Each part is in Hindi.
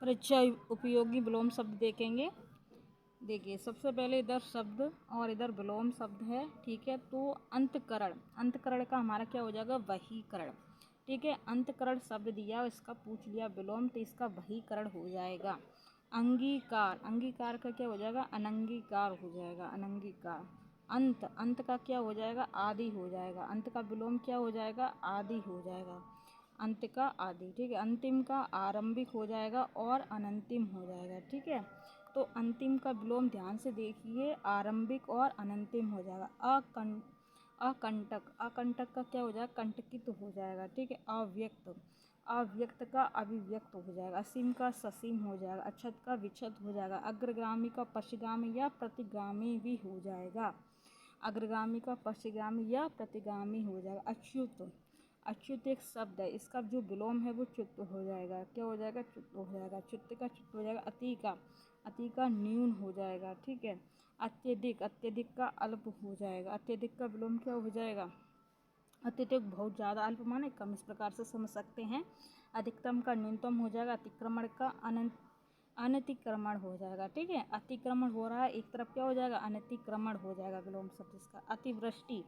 परीक्षा उपयोगी विलोम शब्द देखेंगे। देखिए सबसे पहले इधर शब्द और इधर विलोम शब्द है, ठीक है। तो अंतकरण, अंतकरण का हमारा क्या हो जाएगा, वहीकरण, ठीक है। अंतकरण शब्द दिया, इसका पूछ लिया विलोम, तो इसका वहीकरण हो जाएगा अंगीकार। अंगीकार का क्या हो जाएगा, अनंगीकार हो जाएगा, अनंगीकार। अंत, अंत का क्या हो जाएगा, आदि हो जाएगा। अंत का विलोम क्या हो जाएगा, आदि हो जाएगा, अंत का आदि, ठीक है। अंतिम का आरंभिक हो जाएगा और अनंतिम हो जाएगा, ठीक है। तो अंतिम का विलोम ध्यान से देखिए, आरंभिक और अनंतिम हो जाएगा। अकंटक, अकंटक का क्या हो जाएगा, कंटकित हो जाएगा, ठीक है। अव्यक्त, अव्यक्त का अभिव्यक्त हो जाएगा। असीम का ससीम हो जाएगा। अक्षत का विक्षत हो जाएगा। अग्रगामी का पश्चगामी या प्रतिगामी भी हो जाएगा। अग्रगामी का पश्चगामी या प्रतिगामी हो जाएगा। अच्युत, अच्युत एक शब्द है, इसका जो विलोम है वो च्युत हो जाएगा। क्या हो जाएगा, च्युत हो जाएगा। च्युत का च्युत हो जाएगा। अति का, अति का न्यून हो जाएगा, ठीक है। अत्यधिक, अत्यधिक का अल्प हो जाएगा। अत्यधिक का विलोम क्या हो जाएगा, अत्यधिक बहुत ज़्यादा, अल्प माने कम, इस प्रकार से समझ सकते हैं। अधिकतम का न्यूनतम हो जाएगा। अतिक्रमण का अनतिक्रमण हो जाएगा, ठीक है। अतिक्रमण हो रहा है एक तरफ, क्या हो जाएगा, अनतिक्रमण हो जाएगा विलोम शब्द इसका। अतिवृष्टि,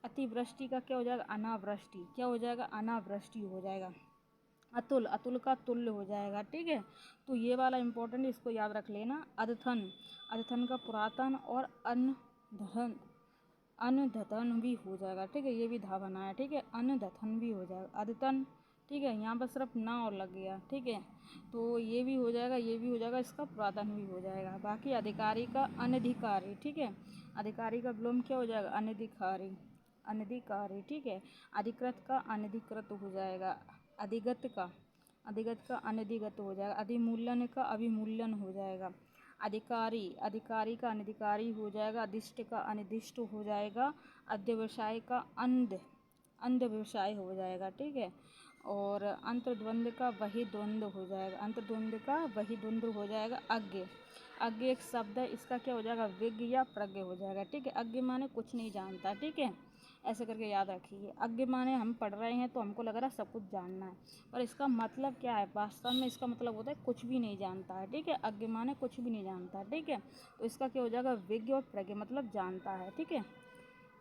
अतिवृष्टि का क्या हो जाएगा, अनावृष्टि, क्या हो जाएगा, अनावृष्टि हो जाएगा। अतुल, अतुल का तुल्य हो जाएगा, ठीक है। तो ये वाला इंपॉर्टेंट, इसको याद रख लेना। अधथन, अधथन का पुरातन और अनधन, अनधतन भी हो जाएगा, ठीक है। ये भी धा बनाया, ठीक है। अनधतन भी हो जाएगा। अद्यतन, ठीक है। यहाँ पर सिर्फ ना और लग गया, ठीक है। तो ये भी हो जाएगा, ये भी हो जाएगा, इसका पुरातन भी हो जाएगा। बाकी अधिकारी का अनधिकारी, ठीक है। अधिकारी का विलोम क्या हो जाएगा, अनधिकारी, अनधिकारी, ठीक है। अधिकृत का अनधिकृत हो जाएगा। अधिगत का, अधिगत का अनधिगत हो जाएगा। अधिमूल्यन का अभिमूल्यन हो जाएगा। अधिकारी, अधिकारी का अनधिकारी हो जाएगा। अधिष्ट का अनिर्दिष्ट हो जाएगा। अध्यवसाय का अंध, अंध व्यवसाय हो जाएगा, ठीक है। और अंतर्द्वंद का वही द्वंद्व हो जाएगा। अंतर्द्वंद का वही द्वंद्व हो जाएगा। अज्ञ, अज्ञ एक शब्द है, इसका क्या हो जाएगा, विज्ञ या प्रज्ञ हो जाएगा, ठीक है। अज्ञ माने कुछ नहीं जानता, ठीक है। ऐसे करके याद रखिए। अज्ञ माने हम पढ़ रहे हैं तो हमको लग रहा है सब कुछ जानना है, और इसका मतलब क्या है, वास्तव में इसका मतलब होता है कुछ भी नहीं जानता है, ठीक है। अज्ञ माने कुछ भी नहीं जानता, ठीक है। तो इसका क्या हो जाएगा, विज्ञ और प्रज्ञ मतलब जानता है, ठीक है।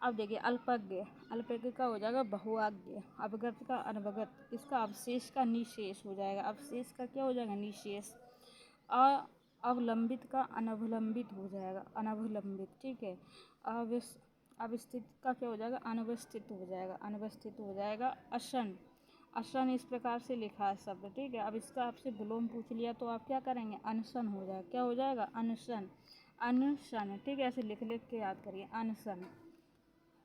अब देखिए अल्पज्ञ, अल्पज्ञ का हो जाएगा बहुअज्ञ। अवगत का अनवगत, इसका अवशेष का निशेष हो जाएगा। अवशेष का क्या हो जाएगा, निशेष। अवलंबित का अनवलंबित हो जाएगा, अनवलंबित, ठीक है। अवस्थित का क्या हो जाएगा, अनवस्थित हो जाएगा, अनवस्थित हो जाएगा। अशन, अशन इस प्रकार से लिखा है शब्द, ठीक है। अब इसका आपसे विलोम पूछ लिया तो आप क्या करेंगे, अनशन हो जाएगा। क्या हो जाएगा, अनशन, अनशन, ठीक है। ऐसे लिख लिख के याद करिए, अनशन।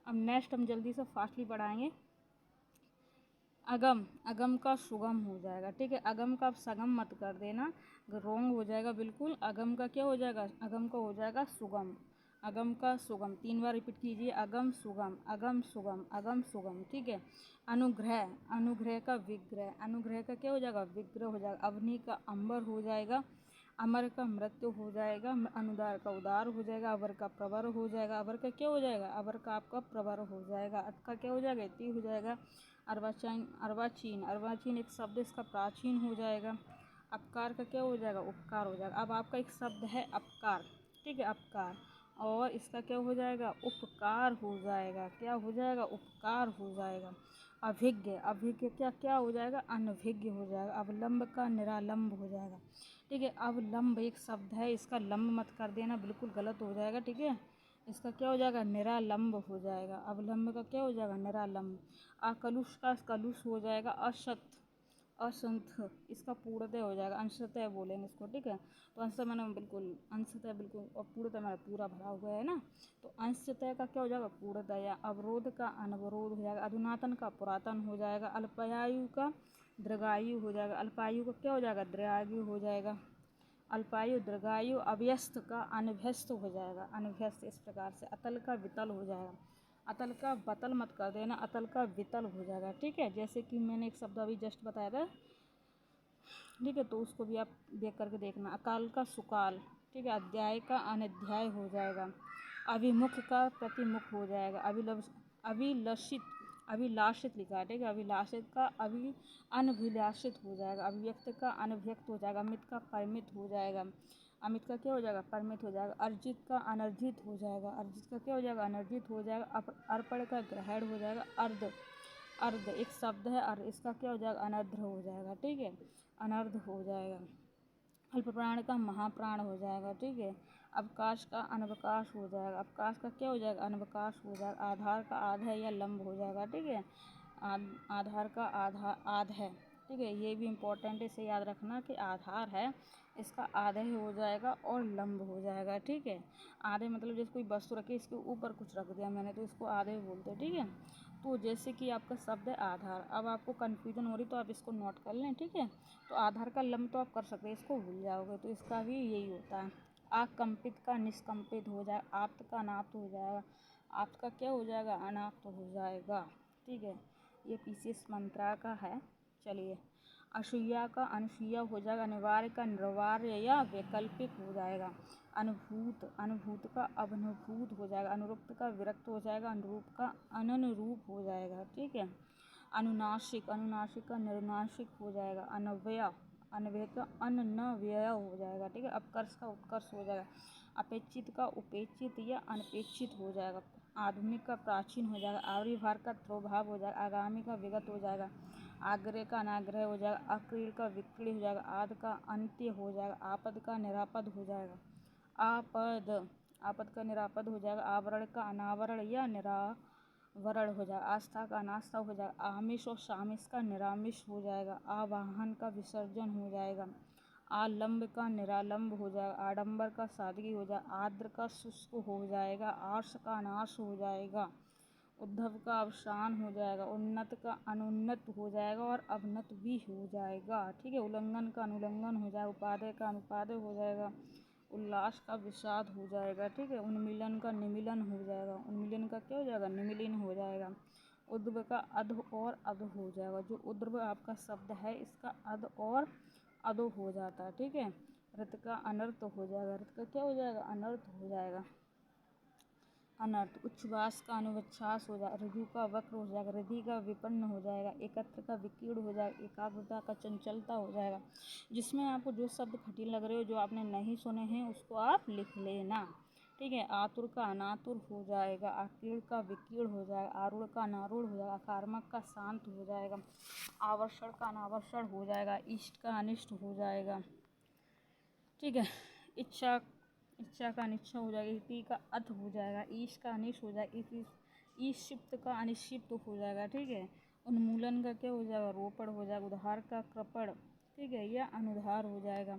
अब नेक्स्ट हम जल्दी से फास्टली पढ़ाएंगे। अगम, अगम का सुगम हो जाएगा, ठीक है। अगम का आप सगम मत कर देना, रोंग हो जाएगा बिल्कुल। अगम का क्या हो जाएगा, अगम का हो जाएगा सुगम। अगम का सुगम, 3 बार रिपीट कीजिए, अगम सुगम, अगम सुगम, अगम सुगम, ठीक है। अनुग्रह, अनुग्रह का विग्रह, अनुग्रह का क्या हो जाएगा, विग्रह हो जाएगा। अवनी का अंबर हो जाएगा। अमर का मृत्यु हो जाएगा। अनुदार का उदार हो जाएगा। अवर का प्रवर हो जाएगा। अवर का क्या हो जाएगा, अवर का आपका प्रवर हो जाएगा। अत का क्या हो जाएगा, इति हो जाएगा। अर्वाचीन, अर्वाचीन, अर्वाचीन एक शब्द, इसका प्राचीन हो जाएगा। अपकार का क्या हो जाएगा, उपकार हो जाएगा। अब आपका एक शब्द है अपकार, ठीक है, अपकार, और इसका क्या हो जाएगा, उपकार हो जाएगा। क्या हो जाएगा, उपकार हो जाएगा। अभिज्ञ, अभिज्ञ क्या क्या हो जाएगा, अनभिज्ञ हो जाएगा। अवलंब का निरालंब हो जाएगा, ठीक है। अवलंब एक शब्द है, इसका लंब मत कर देना, बिल्कुल गलत हो जाएगा, ठीक है। इसका क्या हो जाएगा, निरालंब हो जाएगा। अवलंब का क्या हो जाएगा, निरालंब। अकलुष का कलुष हो जाएगा। असत, असंथ, इसका पूर्णतः हो जाएगा। अंशतः बोलेंगे इसको, ठीक है। तो अंश मैंने बिल्कुल, अंशतः बिल्कुल, और पूर्णतः मैंने पूरा भरा हुआ है ना। तो अंशतः का क्या हो जाएगा, पूर्णतः। या अवरोध का अनवरोध हो जाएगा। अधुनातन का पुरातन हो जाएगा। अल्पायु का दीर्घायु हो जाएगा। अल्पायु का क्या हो जाएगा, दीर्घायु हो जाएगा। अल्पायु दीर्घायु। अभ्यस्त का अनभ्यस्त हो जाएगा, अनभ्यस्त इस प्रकार से। अतल का वितल हो जाएगा। अतल का बतल मत कर देना, अतल का वितल हो जाएगा, ठीक है। जैसे कि मैंने एक शब्द अभी जस्ट बताया था, ठीक है, तो उसको भी आप देख करके देखना। अकाल का सुकाल, ठीक है। अध्याय का अनध्याय हो जाएगा। अभिमुख का प्रतिमुख हो जाएगा। अभिलषित, अभिलाषित लिखा है, ठीक है। अभिलाषित का अनभिलाषित हो जाएगा, अभिव्यक्त का अनव्यक्त हो जाएगा, अमित का परिमित हो जाएगा, अमित का क्या हो जाएगा, परिमित हो जाएगा, अर्जित का अनर्जित हो जाएगा, अर्जित का क्या हो जाएगा, अनर्जित हो जाएगा, अर्पण का ग्रहण हो जाएगा, अर्ध अर्ध एक शब्द है, और इसका क्या हो जाएगा, अनर्ध हो जाएगा, ठीक है, अनर्ध हो जाएगा। अल्प प्राण का महाप्राण हो जाएगा, ठीक है। अवकाश का अनवकाश हो जाएगा, अवकाश का क्या हो जाएगा, अनवकाश हो जाएगा। आधार का आध है या लंब हो जाएगा, ठीक है। आधार का आध है, ठीक है। ये भी इम्पोर्टेंट है, इसे याद रखना कि आधार है, इसका आधे हो जाएगा और लंब हो जाएगा, ठीक है। आधे मतलब जैसे कोई वस्तु रखी, इसके ऊपर कुछ रख दिया मैंने, तो इसको आधे बोलते हैं, ठीक है। तो जैसे कि आपका शब्द है आधार, अब आपको कन्फ्यूजन हो रही तो आप इसको नोट कर लें, ठीक है। तो आधार का लंब तो आप कर सकते हैं, इसको भूल जाओगे, तो इसका भी यही होता है। आकंपित का निष्कंपित हो जाएगा, आप्त का अनाप्त हो जाएगा, आप्त का क्या हो जाएगा, अनाप्त हो जाएगा, ठीक है। ये पीसीएस मंत्रा का है। चलिए, असूया का अनुसूया हो जाएगा, अनिवार्य का निर्वार्य या वैकल्पिक हो जाएगा, अनुभूत का अनुभूत हो जाएगा, अनुरुक्त का विरक्त हो जाएगा, अनुरूप का अननुरूप हो जाएगा, ठीक है। अनुनासिक का निर्नासिक हो जाएगा, अनव्यय का अनव्यय हो जाएगा, ठीक है। अपकर्ष का उत्कर्ष हो जाएगा, अपेक्षित का उपेक्षित या अनपेक्षित हो जाएगा, आधुनिक का प्राचीन हो जाएगा, आवृभार का ध्रुवभाव हो जाएगा, आगामी का विगत हो जाएगा, आग्रह का अनाग्रह हो जाएगा, अक्रीड़ का विक्रीड़ हो जाएगा, आद का अंत्य हो जाएगा, आपद का निरापद हो जाएगा, आपद का निरापद हो जाएगा, आवरण का अनावरण या निरावरण हो जाएगा, आस्था का अनास्था हो जाएगा, आमिष और शामिष का निरामिष हो जाएगा, आवाहन का विसर्जन हो जाएगा, आलंब का निरालंब हो जाएगा, आडंबर का सादगी हो जाएगा, आर्द्र का शुष्क हो जाएगा, आर्ष का अनाश हो जाएगा, उद्धव का अवसान हो जाएगा, उन्नत का अनुन्नत हो जाएगा और अवनत भी हो जाएगा, ठीक है। उल्लंघन का अनुल्लंघन हो जाएगा, उपादेय का अनुपादेय हो जाएगा, उल्लास का विषाद हो जाएगा, ठीक है। उन्मिलन का निमिलन हो जाएगा, उन्मिलन का क्या हो जाएगा, निमिलन हो जाएगा, उद्व का अध और अध हो जाएगा, जो उद्व आपका शब्द है इसका अध और अधो हो जाता है, ठीक है। रत का अनर्थ हो जाएगा, रत का क्या हो जाएगा, अनर्थ हो जाएगा, अनर्थ। उच्छ्वास का अनुच्छ्वास हो जाएगा, ऋजु का वक्र हो जाएगा, रिधि का विपन्न हो जाएगा, एकत्र का विकीर्ण हो जाएगा, एकाग्रता का चंचलता हो जाएगा। जिसमें आपको जो शब्द कठिन लग रहे हो, जो आपने नहीं सुने हैं, उसको आप लिख लेना, ठीक है। आतुर का अनातुर हो जाएगा, आकीर्ण का विकीर्ण हो जाएगा, आरूढ़ का अनारूढ़ हो जाएगा, आक्रामक का शांत हो जाएगा, आवर्षण का अनावर्षण हो जाएगा, इष्ट का अनिष्ट हो जाएगा, ठीक है। इच्छा का अनिच्छा हो जाएगा, इति का अथ हो जाएगा, ईश का अनिश हो जाएगा, ईशिप्त का अनिशिप्त हो जाएगा, ठीक है। उन्मूलन का क्या हो जाएगा, रोपण हो जाएगा, उद्धार का कृपण, ठीक है, या अनुधार हो जाएगा,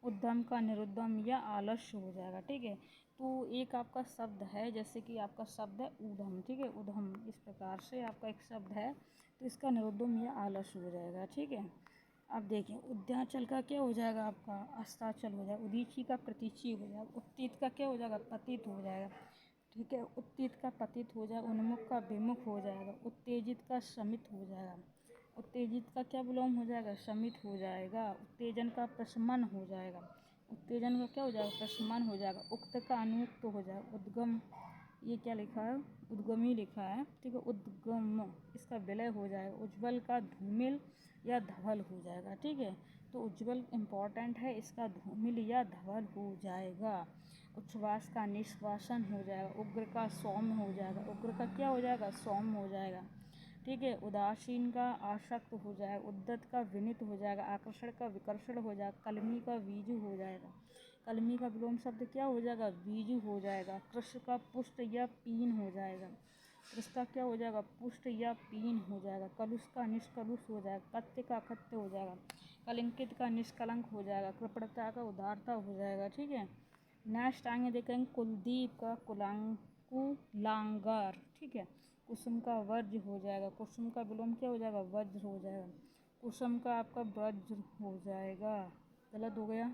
उद्यम का निरुद्यम या आलस्य हो जाएगा, ठीक है। तो एक आपका शब्द है, जैसे कि आपका शब्द है ऊधम, ठीक है, ऊधम इस प्रकार से आपका एक शब्द है, तो इसका निरुद्यम या आलस्य हो जाएगा, ठीक है। अब देखिए, उद्याचल का क्या हो जाएगा, आपका अस्ताचल हो जाएगा, उदीची का प्रतीची हो जाएगा, उत्तीत का क्या हो जाएगा, पतित हो जाएगा, ठीक है, उत्तीत का पतित हो जाएगा, उन्मुख का विमुख हो जाएगा, उत्तेजित का शमित हो जाएगा, उत्तेजित का क्या विलोम हो जाएगा, शमित हो जाएगा, उत्तेजन का प्रशमन हो जाएगा, उत्तेजन का क्या हो जाएगा, प्रशमन हो जाएगा, उक्त का अनुक्त हो जाएगा, उद्गम, ये क्या लिखा है, उद्गमी लिखा है, ठीक है, उद्गम, इसका विलय हो जाएगा, उज्ज्वल का धूमिल या धवल हो जाएगा, ठीक है। तो उज्ज्वल इम्पॉर्टेंट है, इसका धूमिल या धवल हो जाएगा, उच्छ्वास का निश्वासन हो जाएगा, उग्र का सौम्य हो जाएगा, उग्र का क्या हो जाएगा, सौम्य हो जाएगा, ठीक है। उदासीन का आसक्त हो जाएगा, उद्दत का विनित हो जाएगा, आकर्षण का विकर्षण हो जाएगा, कलमी का बीजू हो जाएगा, कलमी का विलोम शब्द क्या हो जाएगा, बीजू हो जाएगा, कृष्ण का पुष्ट या पीन हो जाएगा, कृष्ण क्या हो जाएगा, पुष्ट या पीन हो जाएगा, कलुष का निष्कलुष हो जाएगा, कत्य का अकत्य हो जाएगा, कलंकित का निष्कलंक हो जाएगा, कृपणता का उदारता हो जाएगा, ठीक है। नेक्स्ट आगे देखेंगे कुलदीप का कुलांगार, ठीक है। कुसुम का वज्र हो जाएगा, कुसुम का विलोम क्या हो जाएगा, वज्र हो जाएगा, कुसुम का आपका वज्र हो जाएगा, गलत हो गया,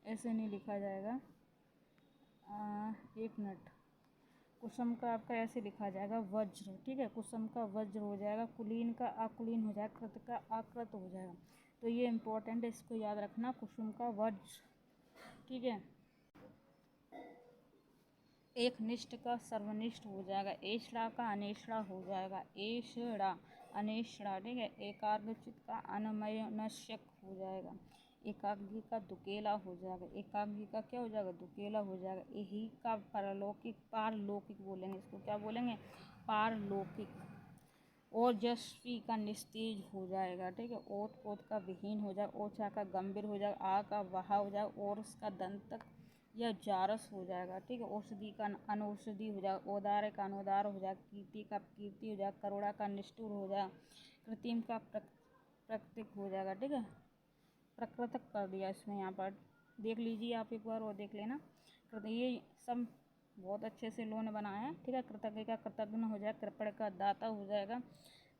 ऐसे नहीं लिखा जाएगा, एक मिनट, कुसुम का आपका ऐसे लिखा जाएगा वज्र, ठीक है, कुसुम का वज्र हो जाएगा, कुलीन का अकुलीन हो जाएगा, कृत का आकृत हो जाएगा, तो ये इम्पोर्टेंट है, इसको याद रखना, कुसुम का वज्र, ठीक है। एक निष्ठ का सर्वनिष्ठ हो जाएगा, एषड़ा का अनेषड़ा हो जाएगा, एषड़ा अनेषड़ा, ठीक है। एकाग्रचित का अनमयनश्यक हो जाएगा, एकाग्री का दुकेला हो जाएगा, एकाग्री का क्या हो जाएगा, दुकेला हो जाएगा। यही का पारलौकिक, पारलौकिक बोलेंगे इसको, क्या बोलेंगे, पारलौकिक। ओजस्वी का निस्तेज हो जाएगा, ठीक है। ओत पोत का विहीन हो जाएगा, ओछा का गंभीर हो जाएगा, आ का वहा हो जाएगा, और उसका दंतक या जारस हो जाएगा, ठीक है। औषधि का अनौषधि हो जाएगा, औदार्य का अनुदार हो जाएगा, कीर्ति का कीर्ति हो जाएगा, करुणा का निष्ठुर हो जाएगा, कृत्रिम का प्राकृतिक हो जाएगा, ठीक है। प्राकृतिक कर दिया इसमें, यहाँ पर देख लीजिए आप एक बार और देख लेना। ये सब बहुत अच्छे से इन्होंने बनाया है, ठीक है। कृतज्ञ का कृतज्ञ हो जाएगा, कृपण का दाता हो जाएगा,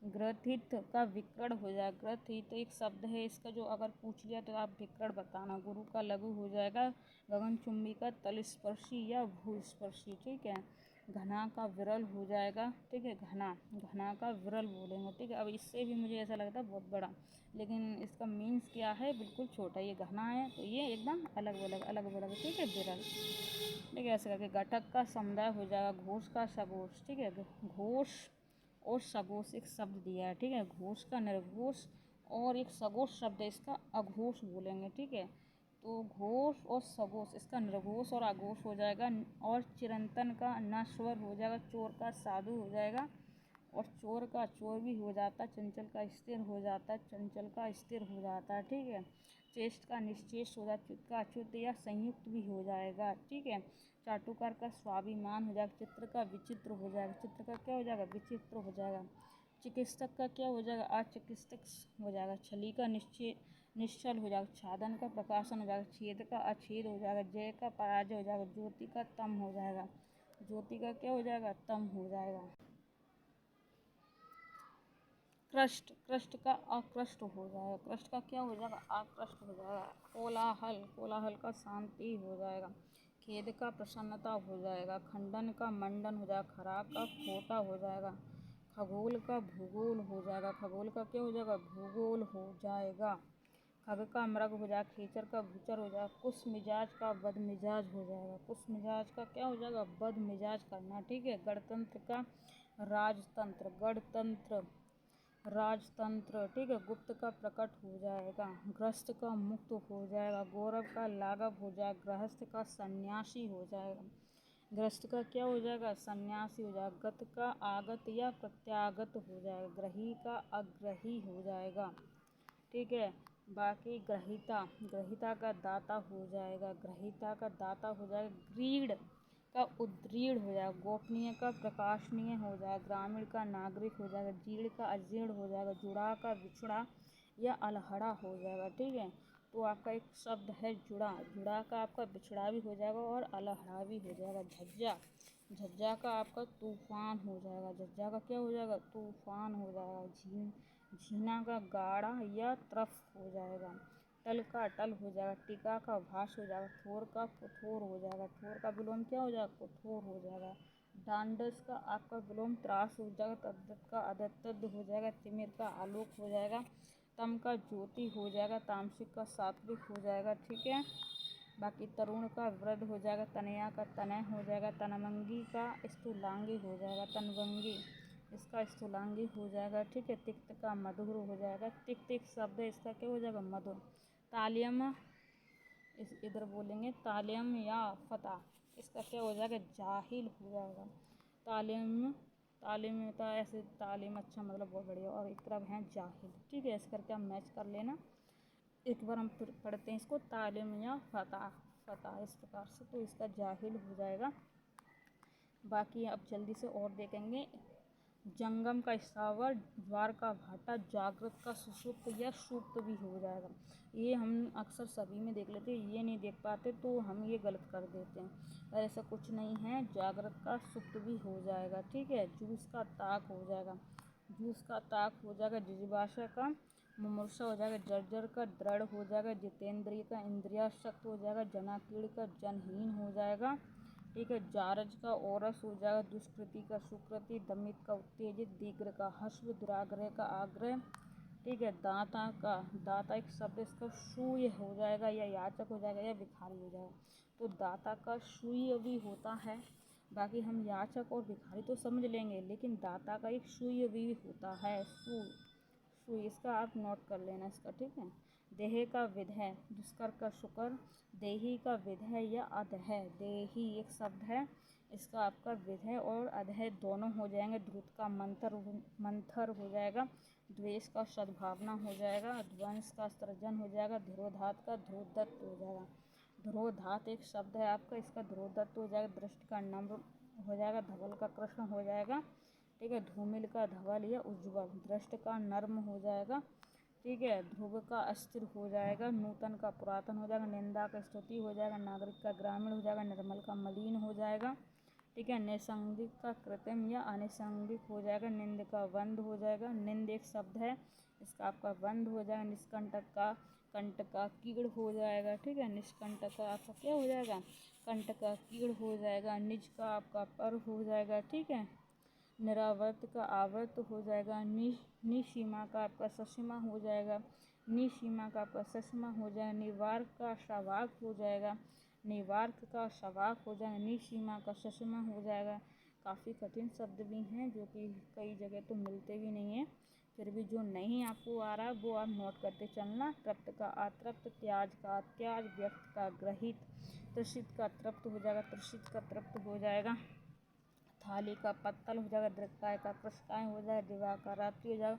ग्रथित का विकर्ण हो जाएगा। ग्रथित एक शब्द है, इसका जो अगर पूछ लिया तो आप विकर्ण बताना। गुरु का लघु हो जाएगा, गगनचुंबी का तलस्पर्शी या भूस्पर्शी, ठीक है। घना का विरल हो जाएगा, ठीक है। घना, घना का विरल बोलेंगे, ठीक है। अब इससे भी मुझे ऐसा लगता है बहुत बड़ा, लेकिन इसका मीन्स क्या है, बिल्कुल छोटा। ये घना है तो ये एकदम अलग अलग अलग अलग, ठीक है, विरल, ठीक है। ऐसे करके घटक का समुदाय हो जाएगा, घोष का सघोष, ठीक है। घोष और सघोष एक शब्द दिया है, ठीक है। घोष का निर्घोष और एक सघोष शब्द है, इसका अघोष बोलेंगे, ठीक है। तो घोष और सघोष, इसका निर्घोष और अघोष हो जाएगा। और चिरंतन का नश्वर हो जाएगा, चोर का साधु हो जाएगा, और चोर का चोर भी हो जाता है, चंचल का स्थिर हो जाता है, चंचल का स्थिर हो जाता है, ठीक है। चेष्ट का निश्चेष्ट हो जाएगा, च्युत का अच्युत या संयुक्त भी हो जाएगा, ठीक है। चाटुकार का स्वाभिमान हो जाएगा, चित्र का विचित्र हो जाएगा, चित्र का क्या हो जाएगा, विचित्र हो जाएगा। चिकित्सक का क्या हो जाएगा, अचिकित्सक हो जाएगा। छली का निश्चल हो जाएगा, छादन का प्रकाशन हो जाएगा, छेद का अछेद हो जाएगा, जय का पराजय हो जाएगा, ज्योति का तम हो जाएगा, ज्योति का क्या हो जाएगा, तम हो जाएगा। कृष्ट, कृष्ट का अकृष्ट हो जाएगा, कृष्ट का क्या हो जाएगा, अकृष्ट हो जाएगा। कोलाहल, कोलाहल का शांति हो जाएगा। खेद का प्रसन्नता हो जाएगा, खंडन का मंडन हो जाएगा, खराब का खोटा हो जाएगा, खगोल का भूगोल हो जाएगा, खगोल का क्या हो जाएगा, भूगोल हो जाएगा। खग का मृग हो जाएगा, खेचर का भूचर हो जाएगा, कुछ मिजाज का बद मिजाज हो जाएगा, कुछ मिजाज का क्या हो जाएगा, बद मिजाज करना, ठीक है। गणतंत्र का राजतंत्र, गणतंत्र राजतंत्र, ठीक है। गुप्त का प्रकट हो जाएगा, ग्रस्त का मुक्त हो जाएगा, गौरव का लाघव हो जाएगा, गृहस्थ का सन्यासी हो जाएगा, ग्रस्त का क्या हो जाएगा, सन्यासी हो जाएगा। गत का आगत या प्रत्यागत हो जाएगा, ग्रही का अग्रही हो जाएगा, ठीक है। बाकी ग्रहिता, ग्रहिता का दाता हो जाएगा, ग्रहिता का दाता हो जाएगा। ग्रीड का उद्रीड़ हो जाएगा, गोपनीय का प्रकाशनीय हो जाएगा, ग्रामीण का नागरिक हो जाएगा, जीर्ण का अजीर्ण हो जाएगा, जुड़ा का बिछड़ा या अलहड़ा हो जाएगा, ठीक है। तो आपका एक शब्द है जुड़ा, जुड़ा का आपका बिछड़ा भी हो जाएगा और अलहड़ा भी हो जाएगा। झज्जा, झज्जा का आपका तूफान हो जाएगा, झज्जा का क्या हो जाएगा, तूफान हो जाएगा। झीना का गाढ़ा या तरफ हो जाएगा, टल का टल हो जाएगा, टीका का भाष हो जाएगा, थोर का कठोर हो जाएगा, थोर का विलोम क्या हो जाएगा, कठोर हो जाएगा। डांडस का आपका विलोम त्रास हो जाएगा, तद्दत का अदत्तद हो जाएगा, तिमिर का आलोक हो जाएगा, तम का ज्योति हो जाएगा, तामसिक का सात्विक हो जाएगा, ठीक है। बाकी तरुण का वृद्ध हो जाएगा, तनया का तनय हो जाएगा, तनमंगी का स्थूलांगी हो जाएगा, तनवंगी इसका स्थूलांगी हो जाएगा, ठीक है। तिक्त का मधुर हो जाएगा, तिक्त एक शब्द है, इसका क्या हो जाएगा, मधुर। तालियम, इस इधर बोलेंगे तालियम या फता, इसका क्या हो जाएगा, जाहिल हो जाएगा। तालिम, तालिम होता है ऐसे, तालिम अच्छा मतलब बहुत बढ़िया, और एक तरफ है जाहिल, ठीक है। इस करके हम मैच कर लेना। एक बार हम फिर पढ़ते हैं इसको, तालिम या फता, फता इस प्रकार से, तो इसका जाहिल हो जाएगा। बाकी अब जल्दी से और देखेंगे। जंगम का स्थावर, ज्वार का भाटा, जागृत का सुषुप्त या सुप्त भी हो जाएगा। ये हम अक्सर सभी में देख लेते हैं, ये नहीं देख पाते तो हम ये गलत कर देते हैं, पर ऐसा कुछ नहीं है, जागृत का सुप्त भी हो जाएगा, ठीक है। जूस का ताक हो जाएगा, जूस का ताक हो जाएगा। जिजीभाषा का मुमूर्षा हो जाएगा, जर्जर का दृढ़ हो जाएगा, जितेंद्रिय का इंद्रियाशक्त हो जाएगा, जनाकीर्ण का जनहीन हो जाएगा, ठीक है। जारज का ओरस हो जाएगा, दुष्कृति का सुकृति, दमित का उत्तेजित, दीर्घ का हस्व, दुराग्रह का आग्रह, ठीक है। दाता का, दाता एक शब्द, इसका शूय हो जाएगा या याचक हो जाएगा या भिखारी हो जाएगा। तो दाता का शूय भी होता है, बाकी हम याचक और भिखारी तो समझ लेंगे, लेकिन दाता का एक सूय भी होता है। सूय इसका आप नोट कर लेना इसका, ठीक है। देह का विध है, दुष्कर का शुकर, देही का विध है या अध है। देही एक शब्द है, इसका आपका विध है और अधय दोनों हो जाएंगे। ध्रुत का मंथर हो जाएगा, द्वेष का सद्भावना हो जाएगा, ध्वंस का सृजन हो जाएगा, धिरोधात का ध्रुवदत्त हो जाएगा। ध्रुवधात एक शब्द है आपका, इसका ध्रुवदत्त हो जाएगा। दृष्टि का नम्र हो जाएगा, धवल का कृष्ण हो जाएगा, ठीक है। धूमिल का धवल या उज्ज्वल, दृष्ट का नर्म हो जाएगा, ठीक है। ध्रुव का अस्थिर हो जाएगा, नूतन का पुरातन हो जाएगा, निंदा का स्तुति हो जाएगा, नागरिक का ग्रामीण हो जाएगा, निर्मल का मलिन हो जाएगा, ठीक है। निसंगिक का कृत्रिम या अनिसंगिक हो जाएगा, निंद का बंद हो जाएगा। निंद एक शब्द है, इसका आपका बंद हो जाएगा। निष्कंटक का कंट का कीड़ हो जाएगा, ठीक है। निष्कंटक का आपका क्या हो जाएगा, कंट का कीड़ हो जाएगा। निज का आपका पर हो जाएगा, ठीक है। निरावर्त का आवर्त हो जाएगा। निसीमा का आपका ससीमा हो जाएगा, निसीमा का आपका ससीमा हो जाएगा। निवार्क का सवाक हो जाएगा, निवार्क का सवाक हो जाएगा। निसीमा का ससीमा हो जाएगा। काफ़ी कठिन शब्द भी हैं जो कि कई जगह तो मिलते भी नहीं हैं, फिर भी जो नहीं आपको आ रहा वो आप नोट करते चलना। तृप्त का अतृप्त, त्याज का त्याज, व्यक्त का ग्रहित, तृषित का तृप्त हो जाएगा, तृषित का तृप्त हो जाएगा। थाली का पत्तल हो जाएगा, दृक्काय का कृष्काय हो जाएगा, दिवा का रात्रि हो जाएगा,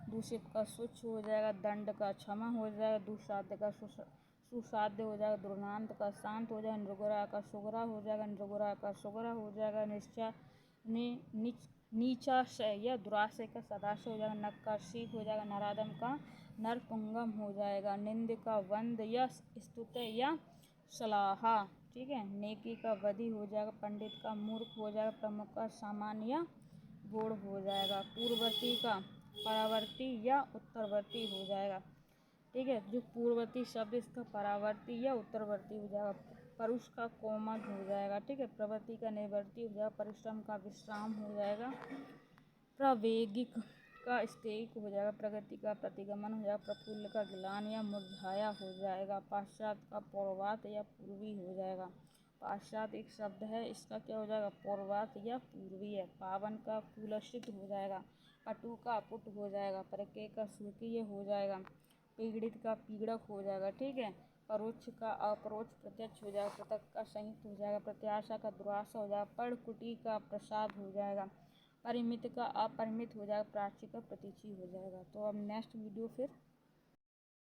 दूषित का स्वच्छ हो जाएगा, दंड का क्षमा हो जाएगा, दुसाध्य का सुसाध्य हो जाएगा, दुर्नांत का शांत हो जाएगा, नृगुरा का सुगरा हो जाएगा, नृगुरा का सुगरा हो जाएगा। नीचाशय या दुराशय का सदाशय हो जाएगा, नक का शीत हो जाएगा, नरादम का नरपुंगम हो जाएगा, निंद का वंद या स्तुत या सलाहा, ठीक है। नेकी का वधि हो जाएगा, पंडित का मूर्ख हो जाएगा, प्रमुख का सामान्य या गूढ़ हो जाएगा, पूर्ववर्ती का परावर्ती या उत्तरवर्ती हो जाएगा, ठीक है। जो पूर्ववर्ती शब्द इसका परावर्ती या उत्तरवर्ती हो जाएगा। परुष का कोमल हो जाएगा, ठीक है। प्रवृत्ति का निवर्ती हो जाएगा, परिश्रम का विश्राम हो जाएगा, प्रवेगिक का स्थैक हो जाएगा, प्रगति का प्रतिगमन हो जाएगा, प्रफुल्ल का गिलान या मुरझाया हो जाएगा, पाश्चात का पौर्वात या पूर्वी हो जाएगा। पाश्चात एक शब्द है, इसका क्या हो जाएगा, पौर्वात या पूर्वी है। पावन का पुलसित हो जाएगा, पटु का पुट हो जाएगा, परके का सुकीय हो जाएगा, पीड़ित का पीड़क हो जाएगा, ठीक है। परोक्ष का अपरोक्ष प्रत्यक्ष हो जाएगा, पृथक का संयुक्त हो जाएगा, प्रत्याशा का दुराशा हो जाएगा, पर्णकुटी का प्रसाद हो जाएगा, परिमित का अपरिमित हो जाएगा, प्राची का प्रतीची हो जाएगा। तो अब नेक्स्ट वीडियो फिर